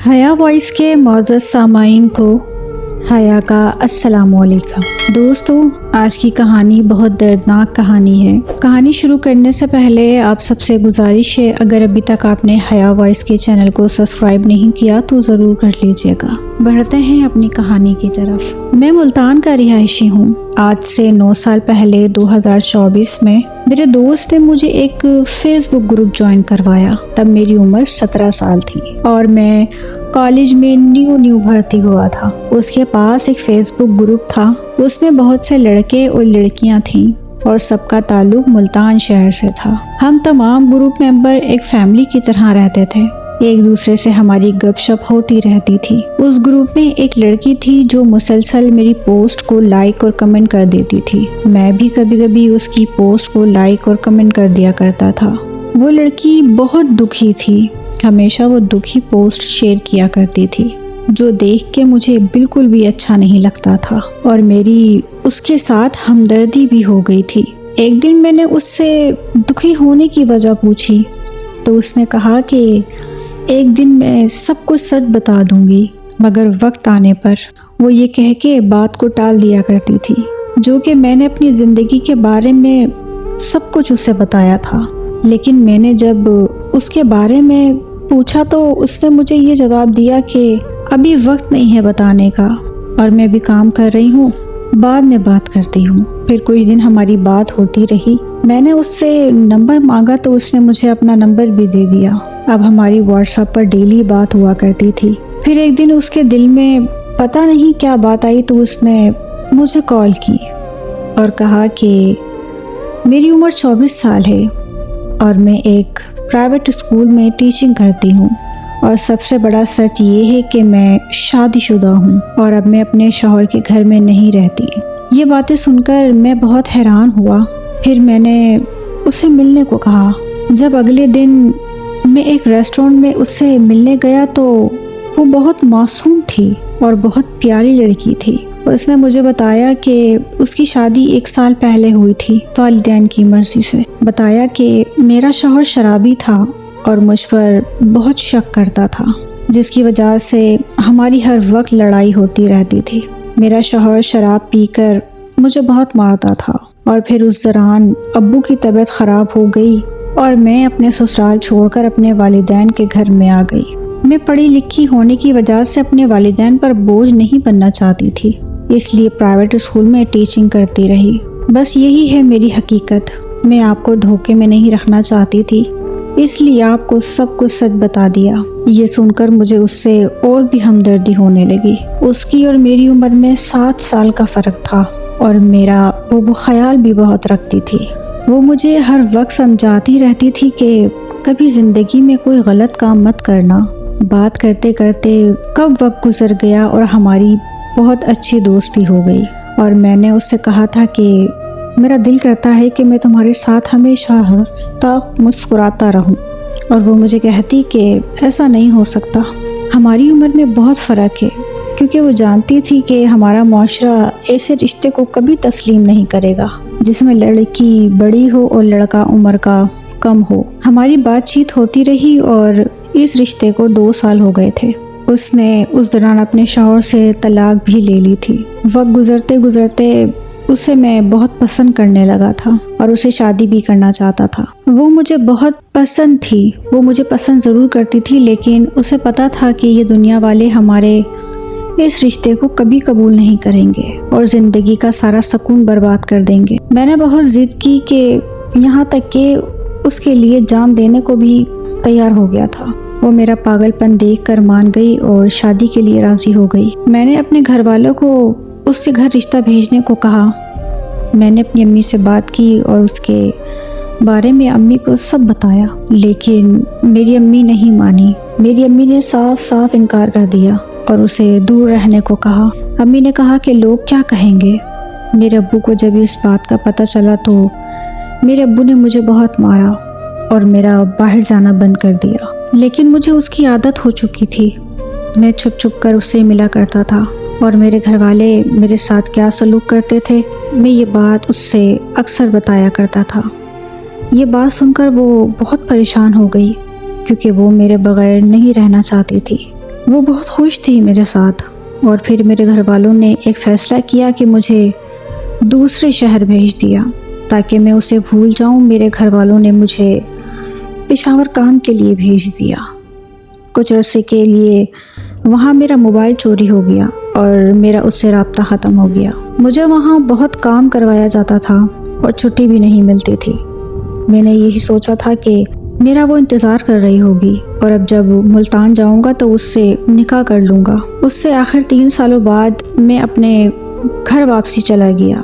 حیا وائس کے معزز سامعین کو حیا کا السلام علیکم۔ دوستو، آج کی کہانی بہت دردناک کہانی ہے۔ کہانی شروع کرنے سے پہلے آپ سب سے گزارش ہے، اگر ابھی تک آپ نے حیا وائس کے چینل کو سبسکرائب نہیں کیا تو ضرور کر لیجئے گا۔ بڑھتے ہیں اپنی کہانی کی طرف۔ میں ملتان کا رہائشی ہوں۔ آج سے 9 سال پہلے 2024 میں میرے دوست نے مجھے ایک فیس بک گروپ جوائن کروایا۔ تب میری عمر 17 سال تھی اور میں کالج میں نیو بھرتی ہوا تھا۔ اس کے پاس ایک فیس بک گروپ تھا، اس میں بہت سے لڑکے اور لڑکیاں تھیں اور سب کا تعلق ملتان شہر سے تھا۔ ہم تمام گروپ ممبر ایک فیملی کی طرح رہتے تھے، ایک دوسرے سے ہماری گپ شپ ہوتی رہتی تھی۔ اس گروپ میں ایک لڑکی تھی جو مسلسل میری پوسٹ کو لائک اور کمنٹ کر دیتی تھی۔ میں بھی کبھی کبھی اس کی پوسٹ کو لائک اور کمنٹ کر دیا کرتا تھا۔ وہ لڑکی بہت دکھی تھی، ہمیشہ وہ دکھی پوسٹ شیئر کیا کرتی تھی، جو دیکھ کے مجھے بالکل بھی اچھا نہیں لگتا تھا اور میری اس کے ساتھ ہمدردی بھی ہو گئی تھی۔ ایک دن میں نے اس سے دکھی ہونے کی وجہ پوچھی تو اس نے کہا کہ ایک دن میں سب کچھ سچ بتا دوں گی، مگر وقت آنے پر وہ یہ کہہ کے بات کو ٹال دیا کرتی تھی، جو کہ میں نے اپنی زندگی کے بارے میں سب کچھ اسے بتایا تھا۔ لیکن میں نے جب اس کے بارے میں پوچھا تو اس نے مجھے یہ جواب دیا کہ ابھی وقت نہیں ہے بتانے کا اور میں بھی کام کر رہی ہوں، بعد میں بات کرتی ہوں۔ پھر کچھ دن ہماری بات ہوتی رہی۔ میں نے اس سے نمبر مانگا تو اس نے مجھے اپنا نمبر بھی دے دیا۔ اب ہماری واٹس ایپ پر ڈیلی بات ہوا کرتی تھی۔ پھر ایک دن اس کے دل میں پتہ نہیں کیا بات آئی تو اس نے مجھے کال کی اور کہا کہ میری عمر 24 سال ہے اور میں ایک پرائیویٹ اسکول میں ٹیچنگ کرتی ہوں، اور سب سے بڑا سچ یہ ہے کہ میں شادی شدہ ہوں اور اب میں اپنے شوہر کے گھر میں نہیں رہتی۔ یہ باتیں سن کر میں بہت حیران ہوا۔ پھر میں نے اسے ملنے کو کہا۔ جب اگلے دن میں ایک ریسٹورنٹ میں اس سے ملنے گیا تو وہ بہت معصوم تھی اور بہت پیاری لڑکی تھی۔ اس نے مجھے بتایا کہ اس کی شادی 1 سال پہلے ہوئی تھی والدین کی مرضی سے۔ بتایا کہ میرا شوہر شرابی تھا اور مجھ پر بہت شک کرتا تھا، جس کی وجہ سے ہماری ہر وقت لڑائی ہوتی رہتی تھی۔ میرا شوہر شراب پی کر مجھے بہت مارتا تھا اور پھر اس دوران ابو کی طبیعت خراب ہو گئی اور میں اپنے سسرال چھوڑ کر اپنے والدین کے گھر میں آ گئی۔ میں پڑھی لکھی ہونے کی وجہ سے اپنے والدین پر بوجھ نہیں بننا چاہتی تھی، اس لیے پرائیویٹ اسکول میں ٹیچنگ کرتی رہی۔ بس یہی ہے میری حقیقت۔ میں آپ کو دھوکے میں نہیں رکھنا چاہتی تھی، اس لیے آپ کو سب کچھ سچ بتا دیا۔ یہ سن کر مجھے اس سے اور بھی ہمدردی ہونے لگی۔ اس کی اور میری عمر میں 7 سال کا فرق تھا اور میرا وہ خیال بھی بہت رکھتی تھی۔ وہ مجھے ہر وقت سمجھاتی رہتی تھی کہ کبھی زندگی میں کوئی غلط کام مت کرنا۔ بات کرتے کرتے کب وقت گزر گیا اور ہماری بہت اچھی دوستی ہو گئی، اور میں نے اس سے کہا تھا کہ میرا دل کرتا ہے کہ میں تمہارے ساتھ ہمیشہ ہنستا مسکراتا رہوں، اور وہ مجھے کہتی کہ ایسا نہیں ہو سکتا۔ ہماری عمر میں بہت فرق ہے، کیونکہ وہ جانتی تھی کہ ہمارا معاشرہ ایسے رشتے کو کبھی تسلیم نہیں کرے گا جس میں لڑکی بڑی ہو اور لڑکا عمر کا کم ہو۔ ہماری بات چیت ہوتی رہی اور اس رشتے کو 2 سال ہو گئے تھے۔ اس نے اس دوران اپنے شوہر سے طلاق بھی لے لی تھی۔ وقت گزرتے گزرتے اسے میں بہت پسند کرنے لگا تھا اور اسے شادی بھی کرنا چاہتا تھا۔ وہ مجھے بہت پسند تھی، وہ مجھے پسند ضرور کرتی تھی، لیکن اسے پتا تھا کہ یہ دنیا والے ہمارے اس رشتے کو کبھی قبول نہیں کریں گے اور زندگی کا سارا سکون برباد کر دیں گے۔ میں نے بہت ضد کی کہ یہاں تک کہ اس کے لیے جان دینے کو بھی تیار ہو گیا تھا۔ وہ میرا پاگل پن دیکھ کر مان گئی اور شادی کے لیے راضی ہو گئی۔ میں نے اپنے گھر والوں کو اس کے گھر رشتہ بھیجنے کو کہا۔ میں نے اپنی امی سے بات کی اور اس کے بارے میں امی کو سب بتایا، لیکن میری امی نہیں مانی۔ میری امی نے صاف صاف انکار کر دیا اور اسے دور رہنے کو کہا۔ امی نے کہا کہ لوگ کیا کہیں گے۔ میرے ابو کو جب اس بات کا پتہ چلا تو میرے ابو نے مجھے بہت مارا اور میرا باہر جانا بند کر دیا، لیکن مجھے اس کی عادت ہو چکی تھی۔ میں چھپ چھپ کر اس سے ملا کرتا تھا اور میرے گھر والے میرے ساتھ کیا سلوک کرتے تھے میں یہ بات اس سے اکثر بتایا کرتا تھا۔ یہ بات سن کر وہ بہت پریشان ہو گئی، کیونکہ وہ میرے بغیر نہیں رہنا چاہتی تھی۔ وہ بہت خوش تھی میرے ساتھ، اور پھر میرے گھر والوں نے ایک فیصلہ کیا کہ مجھے دوسرے شہر بھیج دیا تاکہ میں اسے بھول جاؤں۔ میرے گھر والوں نے مجھے پشاور کام کے لیے بھیج دیا۔ کچھ عرصے کے لیے وہاں میرا موبائل چوری ہو گیا اور میرا اس سے رابطہ ختم ہو گیا۔ مجھے وہاں بہت کام کروایا جاتا تھا اور چھٹی بھی نہیں ملتی تھی۔ میں نے یہی سوچا تھا کہ میرا وہ انتظار کر رہی ہوگی اور اب جب ملتان جاؤں گا تو اس سے نکاح کر لوں گا۔ اس سے آخر 3 سالوں بعد میں اپنے گھر واپسی چلا گیا۔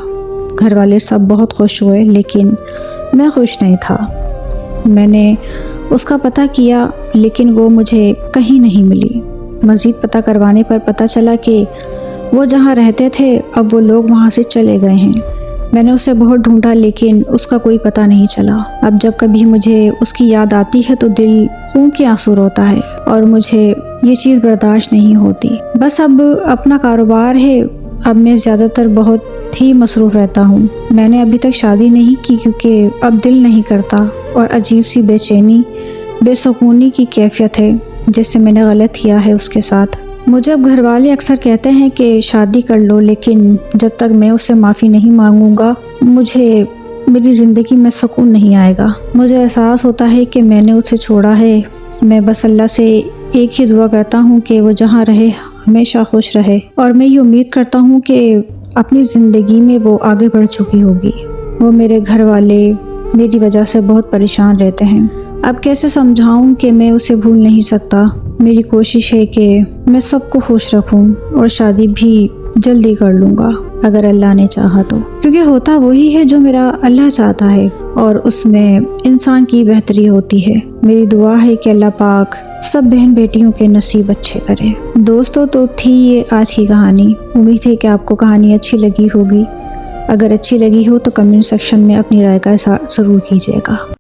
گھر والے سب بہت خوش ہوئے لیکن میں خوش نہیں تھا۔ میں نے اس کا پتہ کیا لیکن وہ مجھے کہیں نہیں ملی۔ مزید پتہ کروانے پر پتہ چلا کہ وہ جہاں رہتے تھے اب وہ لوگ وہاں سے چلے گئے ہیں۔ میں نے اسے بہت ڈھونڈا لیکن اس کا کوئی پتہ نہیں چلا۔ اب جب کبھی مجھے اس کی یاد آتی ہے تو دل خون کے آنسو روتا ہے اور مجھے یہ چیز برداشت نہیں ہوتی۔ بس اب اپنا کاروبار ہے، اب میں زیادہ تر بہت ہی مصروف رہتا ہوں۔ میں نے ابھی تک شادی نہیں کی کیونکہ اب دل نہیں کرتا اور عجیب سی بے چینی، بے سکونی کی کیفیت ہے جس سے میں نے غلط کیا ہے اس کے ساتھ۔ مجھے اب گھر والے اکثر کہتے ہیں کہ شادی کر لو، لیکن جب تک میں اس سے معافی نہیں مانگوں گا مجھے میری زندگی میں سکون نہیں آئے گا۔ مجھے احساس ہوتا ہے کہ میں نے اسے چھوڑا ہے۔ میں بس اللہ سے ایک ہی دعا کرتا ہوں کہ وہ جہاں رہے ہمیشہ خوش رہے، اور میں یہ امید کرتا ہوں کہ اپنی زندگی میں وہ آگے بڑھ چکی ہوگی۔ وہ میرے گھر والے میری وجہ سے بہت پریشان رہتے ہیں۔ اب کیسے سمجھاؤں کہ میں اسے بھول نہیں سکتا۔ میری کوشش ہے کہ میں سب کو خوش رکھوں اور شادی بھی جلدی کر لوں گا اگر اللہ نے چاہا تو، کیونکہ ہوتا وہی ہے جو میرا اللہ چاہتا ہے اور اس میں انسان کی بہتری ہوتی ہے۔ میری دعا ہے کہ اللہ پاک سب بہن بیٹیوں کے نصیب اچھے کرے۔ دوستو، تو تھی یہ آج کی کہانی۔ امید ہے کہ آپ کو کہانی اچھی لگی ہوگی۔ اگر اچھی لگی ہو تو کمنٹ سیکشن میں اپنی رائے کا اظہار ضرور کیجیے گا۔